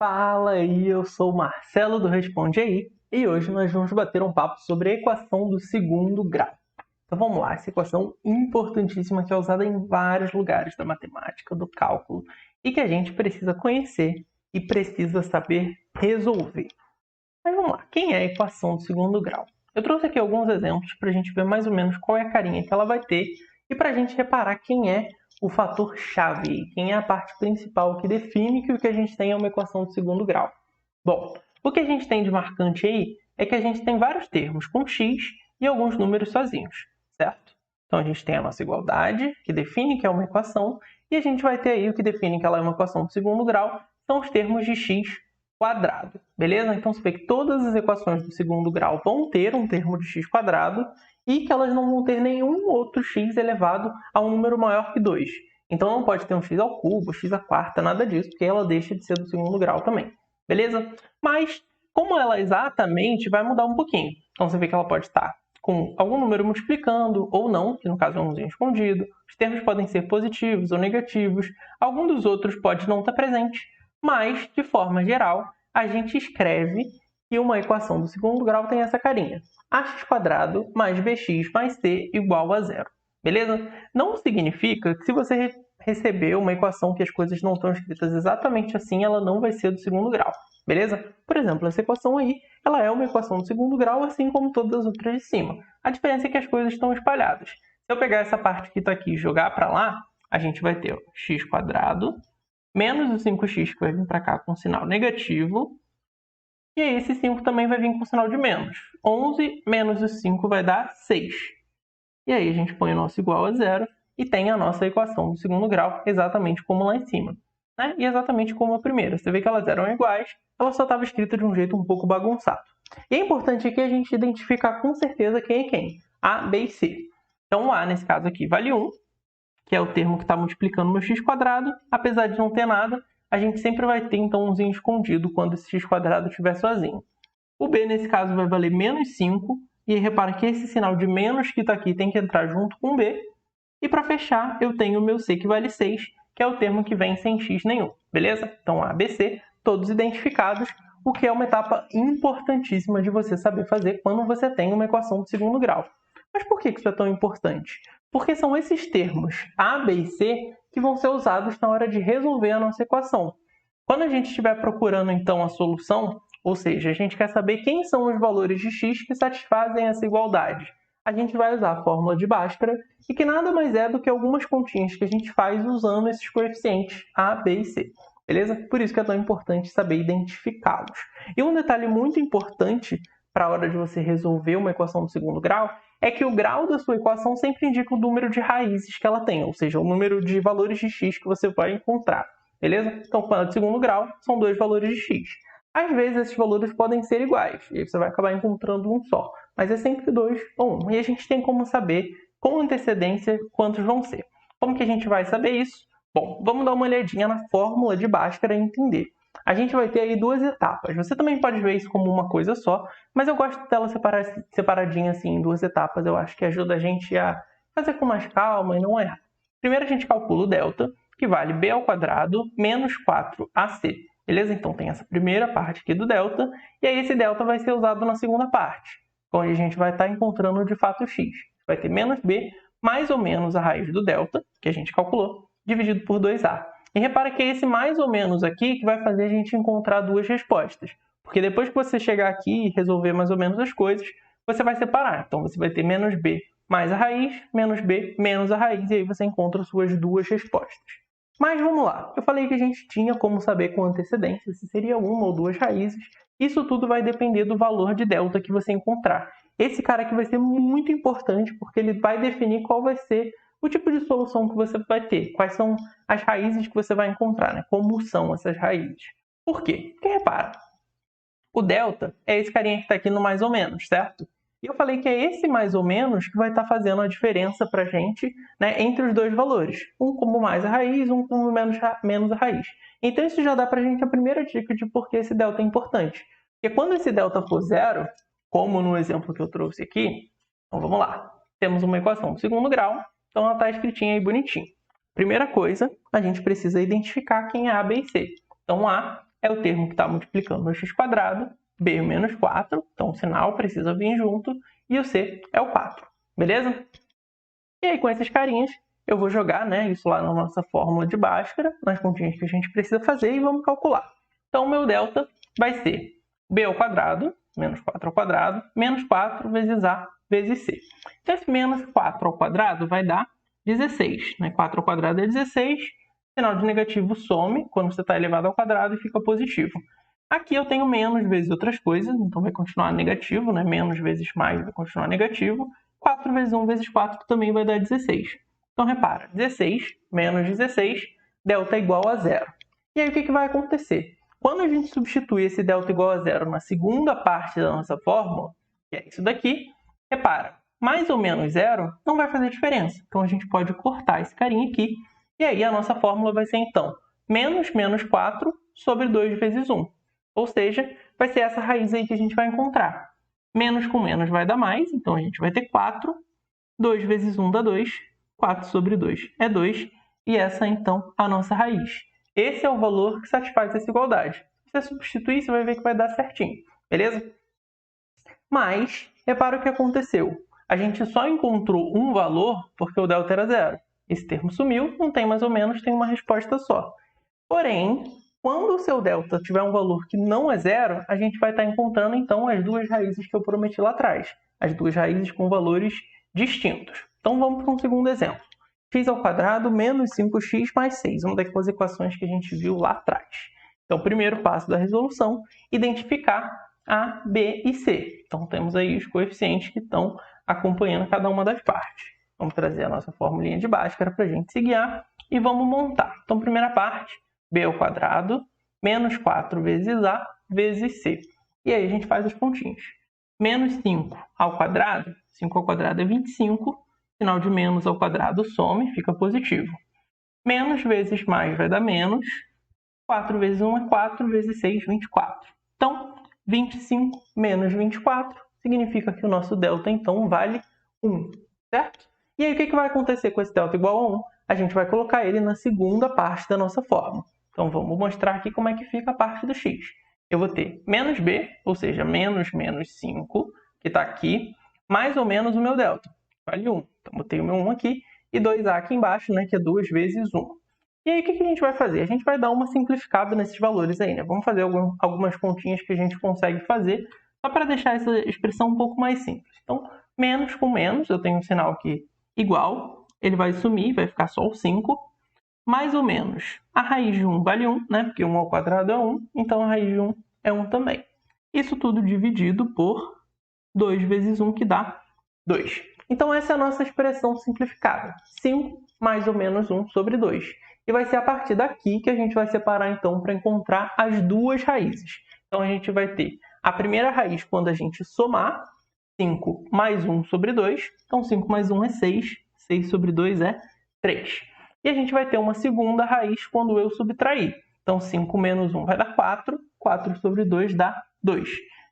Fala aí, eu sou o Marcelo do Responde Aí e hoje nós vamos bater um papo sobre a equação do segundo grau. Então vamos lá, essa equação importantíssima que é usada em vários lugares da matemática, do cálculo e que a gente precisa conhecer e precisa saber resolver. Mas vamos lá, quem é a equação do segundo grau? Eu trouxe aqui alguns exemplos para a gente ver mais ou menos qual é a carinha que ela vai ter e para a gente reparar quem é o fator-chave, quem é a parte principal que define que o que a gente tem é uma equação de segundo grau. Bom, o que a gente tem de marcante aí é que a gente tem vários termos com x e alguns números sozinhos, certo? Então a gente tem a nossa igualdade, que define que é uma equação, e a gente vai ter aí o que define que ela é uma equação de segundo grau, são os termos de x quadrado, beleza? Então você vê que todas as equações do segundo grau vão ter um termo de x quadrado, e que elas não vão ter nenhum outro x elevado a um número maior que 2. Então não pode ter um x ao cubo, x à quarta, nada disso, porque ela deixa de ser do segundo grau também. Beleza? Mas, como ela exatamente, vai mudar um pouquinho. Então você vê que ela pode estar com algum número multiplicando, ou não, que no caso é um número escondido. Os termos podem ser positivos ou negativos. Algum dos outros pode não estar presente. Mas, de forma geral, a gente escreve que uma equação do segundo grau tem essa carinha. Ax² mais bx mais c igual a zero. Beleza? Não significa que se você receber uma equação que as coisas não estão escritas exatamente assim, ela não vai ser do segundo grau. Beleza? Por exemplo, essa equação aí, ela é uma equação do segundo grau, assim como todas as outras de cima. A diferença é que as coisas estão espalhadas. Se eu pegar essa parte que está aqui e jogar para lá, a gente vai ter x² menos o 5x que vai vir para cá com sinal negativo, e aí esse 5 também vai vir com sinal de menos. 11 menos o 5 vai dar 6. E aí a gente põe o nosso igual a zero e tem a nossa equação do segundo grau, exatamente como lá em cima. Né? E exatamente como a primeira. Você vê que elas eram iguais, ela só estava escrita de um jeito um pouco bagunçado. E é importante aqui a gente identificar com certeza quem é quem. A, B e C. Então o A, nesse caso aqui, vale 1, que é o termo que está multiplicando o meu x², apesar de não ter nada, a gente sempre vai ter então umzinho escondido quando esse x² estiver sozinho. O b, nesse caso, vai valer menos 5, e repara que esse sinal de menos que está aqui tem que entrar junto com o b. E para fechar, eu tenho o meu c que vale 6, que é o termo que vem sem x nenhum, beleza? Então A, B, C, todos identificados, o que é uma etapa importantíssima de você saber fazer quando você tem uma equação de segundo grau. Mas por que isso é tão importante? Porque são esses termos A, B e C que vão ser usados na hora de resolver a nossa equação. Quando a gente estiver procurando, então, a solução, ou seja, a gente quer saber quem são os valores de x que satisfazem essa igualdade, a gente vai usar a fórmula de Bhaskara, e que nada mais é do que algumas continhas que a gente faz usando esses coeficientes A, B e C. Beleza? Por isso que é tão importante saber identificá-los. E um detalhe muito importante para a hora de você resolver uma equação do segundo grau é que o grau da sua equação sempre indica o número de raízes que ela tem, ou seja, o número de valores de x que você vai encontrar. Beleza? Então, quando é de segundo grau, são 2 valores de x. Às vezes, esses valores podem ser iguais, e aí você vai acabar encontrando um só. Mas é sempre 2 ou 1. E a gente tem como saber, com antecedência, quantos vão ser. Como que a gente vai saber isso? Bom, vamos dar uma olhadinha na fórmula de Bhaskara e entender. A gente vai ter aí 2 etapas. Você também pode ver isso como uma coisa só, mas eu gosto dela separadinha assim em 2 etapas. Eu acho que ajuda a gente a fazer com mais calma e não errar. Primeiro a gente calcula o delta, que vale b² menos 4ac. Beleza? Então tem essa primeira parte aqui do delta, e aí esse delta vai ser usado na segunda parte, onde a gente vai estar encontrando de fato x. Vai ter menos b mais ou menos a raiz do delta, que a gente calculou, dividido por 2a. E repara que é esse mais ou menos aqui que vai fazer a gente encontrar 2 respostas. Porque depois que você chegar aqui e resolver mais ou menos as coisas, você vai separar. Então você vai ter menos b mais a raiz, menos b menos a raiz, e aí você encontra as suas 2 respostas. Mas vamos lá, eu falei que a gente tinha como saber com antecedência se seria 1 ou 2 raízes. Isso tudo vai depender do valor de delta que você encontrar. Esse cara aqui vai ser muito importante porque ele vai definir qual vai ser o tipo de solução que você vai ter, quais são as raízes que você vai encontrar, né? Como são essas raízes. Por quê? Porque repara, o delta é esse carinha que está aqui no mais ou menos, certo? E eu falei que é esse mais ou menos que vai estar fazendo a diferença para a gente, né, entre os 2 valores. Um como mais a raiz, um como menos a raiz. Então isso já dá para a gente a primeira dica de por que esse delta é importante. Porque quando esse delta for zero, como no exemplo que eu trouxe aqui, então vamos lá. Temos uma equação do segundo grau, então ela está escritinha aí bonitinho. Primeira coisa, a gente precisa identificar quem é A, B e C. Então A é o termo que está multiplicando no x², b menos 4, então o sinal precisa vir junto, e o c é o 4, beleza? E aí, com esses carinhas, eu vou jogar, né, isso lá na nossa fórmula de Bhaskara, nas continhas que a gente precisa fazer, e vamos calcular. Então, o meu delta vai ser b², menos 4², menos 4 vezes a vezes c. Então, esse menos 4² vai dar 16. Né? 4² é 16, sinal de negativo some quando você está elevado ao quadrado e fica positivo. Aqui eu tenho menos vezes outras coisas, então vai continuar negativo, né? Menos vezes mais vai continuar negativo. 4 vezes 1 vezes 4 também vai dar 16. Então, repara, 16 menos 16, delta igual a 0. E aí, o que vai acontecer? Quando a gente substitui esse delta igual a 0 na segunda parte da nossa fórmula, que é isso daqui, repara, mais ou menos 0 não vai fazer diferença. Então, a gente pode cortar esse carinha aqui, e aí a nossa fórmula vai ser, então, menos 4 sobre 2 vezes 1. Ou seja, vai ser essa raiz aí que a gente vai encontrar. Menos com menos vai dar mais, então a gente vai ter 4. 2 vezes 1 dá 2. 4 sobre 2 é 2. E essa, então, a nossa raiz. Esse é o valor que satisfaz essa igualdade. Se você substituir, você vai ver que vai dar certinho. Beleza? Mas, repara o que aconteceu. A gente só encontrou um valor porque o delta era 0. Esse termo sumiu, não tem mais ou menos, tem uma resposta só. Porém, quando o seu delta tiver um valor que não é 0, a gente vai estar encontrando, então, as duas raízes que eu prometi lá atrás. As duas raízes com valores distintos. Então, vamos para um segundo exemplo. x² menos 5x mais 6. Uma daquelas equações que a gente viu lá atrás. Então, primeiro passo da resolução, identificar A, B e C. Então, temos aí os coeficientes que estão acompanhando cada uma das partes. Vamos trazer a nossa formulinha de Bhaskara para a gente se guiar e vamos montar. Então, primeira parte, b² menos 4 vezes A vezes C. E aí a gente faz os pontinhos. Menos 5 ao quadrado, 5 ao quadrado é 25, sinal de menos ao quadrado some, fica positivo. Menos vezes mais vai dar menos, 4 vezes 1 é 4, vezes 6, 24. Então, 25 menos 24 significa que o nosso delta, então, vale 1, certo? E aí, o que vai acontecer com esse delta igual a 1? A gente vai colocar ele na segunda parte da nossa fórmula. Então, vamos mostrar aqui como é que fica a parte do x. Eu vou ter menos b, ou seja, menos 5, que está aqui, mais ou menos o meu delta, vale 1. Então, botei o meu 1 aqui e 2a aqui embaixo, né, que é 2 vezes 1. E aí, o que a gente vai fazer? A gente vai dar uma simplificada nesses valores aí, né? Vamos fazer algumas continhas que a gente consegue fazer, só para deixar essa expressão um pouco mais simples. Então, menos com menos, eu tenho um sinal aqui igual, ele vai sumir, vai ficar só o 5. Mais ou menos, a raiz de 1 vale 1, né? Porque 1 ao quadrado é 1, então a raiz de 1 é 1 também. Isso tudo dividido por 2 vezes 1, que dá 2. Então, essa é a nossa expressão simplificada. 5 mais ou menos 1 sobre 2. E vai ser a partir daqui que a gente vai separar, então, para encontrar as duas raízes. Então, a gente vai ter a primeira raiz quando a gente somar, 5 mais 1 sobre 2. Então, 5 mais 1 é 6. 6 sobre 2 é 3. E a gente vai ter uma segunda raiz quando eu subtrair. Então, 5 menos 1 vai dar 4. 4 sobre 2 dá 2.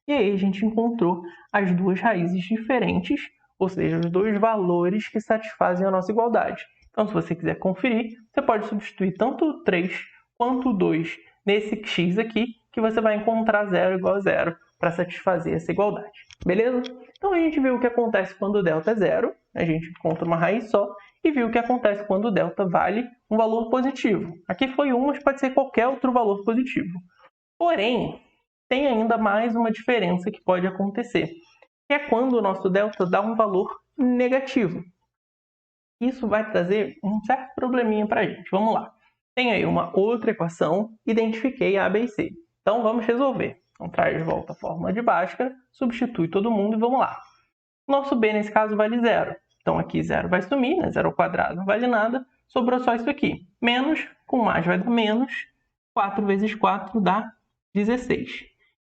E aí a gente encontrou as duas raízes diferentes, ou seja, os dois valores que satisfazem a nossa igualdade. Então, se você quiser conferir, você pode substituir tanto o 3 quanto o 2 nesse x aqui, que você vai encontrar 0 igual a 0 para satisfazer essa igualdade. Beleza? Então, a gente viu o que acontece quando o delta é 0, a gente encontra uma raiz só, e viu o que acontece quando o delta vale um valor positivo. Aqui foi 1, mas pode ser qualquer outro valor positivo. Porém, tem ainda mais uma diferença que pode acontecer, que é quando o nosso delta dá um valor negativo. Isso vai trazer um certo probleminha para a gente. Vamos lá. Tem aí uma outra equação, identifiquei A, B e C. Então, vamos resolver. Então, traz de volta a fórmula de Bhaskara, substitui todo mundo e vamos lá. Nosso B, nesse caso, vale 0. Então, aqui 0 vai sumir, né? 0 ao quadrado não vale nada. Sobrou só isso aqui. Menos com mais vai dar menos. 4 vezes 4 dá 16.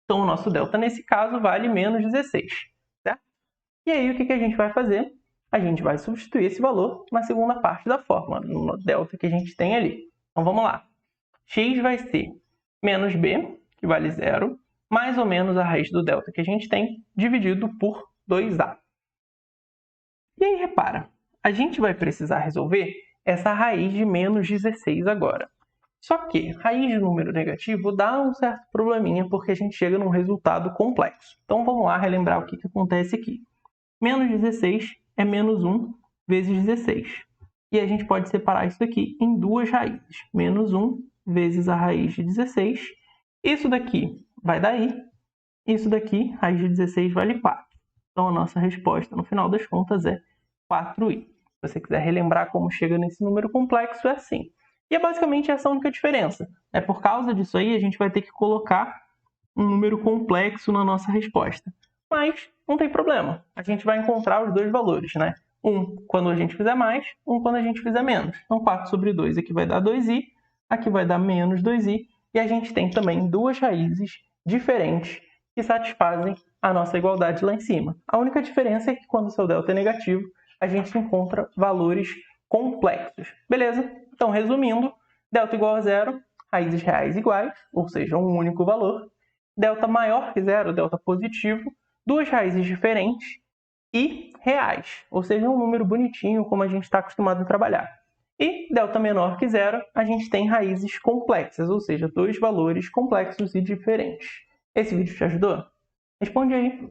Então, o nosso delta, nesse caso, vale menos 16. Certo? E aí, o que a gente vai fazer? A gente vai substituir esse valor na segunda parte da fórmula, no delta que a gente tem ali. Então, vamos lá. X vai ser menos b, que vale 0, mais ou menos a raiz do delta que a gente tem, dividido por 2a. E aí, repara, a gente vai precisar resolver essa raiz de menos 16 agora. Só que raiz de número negativo dá um certo probleminha porque a gente chega num resultado complexo. Então vamos lá relembrar o que acontece aqui. Menos 16 é menos 1 vezes 16. E a gente pode separar isso daqui em duas raízes. Menos 1 vezes a raiz de 16. Isso daqui vai dar i. Isso daqui, raiz de 16, vale 4. Então a nossa resposta, no final das contas, é 4i. Se você quiser relembrar como chega nesse número complexo, é assim. E é basicamente essa a única diferença. Por causa disso aí, a gente vai ter que colocar um número complexo na nossa resposta. Mas não tem problema. A gente vai encontrar os dois valores, né? Um quando a gente fizer mais, um quando a gente fizer menos. Então 4 sobre 2 aqui vai dar 2i, aqui vai dar menos 2i. E a gente tem também duas raízes diferentes que satisfazem a nossa igualdade lá em cima. A única diferença é que quando o seu delta é negativo, a gente encontra valores complexos. Beleza? Então, resumindo, delta igual a zero, raízes reais iguais, ou seja, um único valor. Delta maior que zero, delta positivo, duas raízes diferentes e reais, ou seja, um número bonitinho como a gente está acostumado a trabalhar. E delta menor que zero, a gente tem raízes complexas, ou seja, dois valores complexos e diferentes. Esse vídeo te ajudou? Responde aí!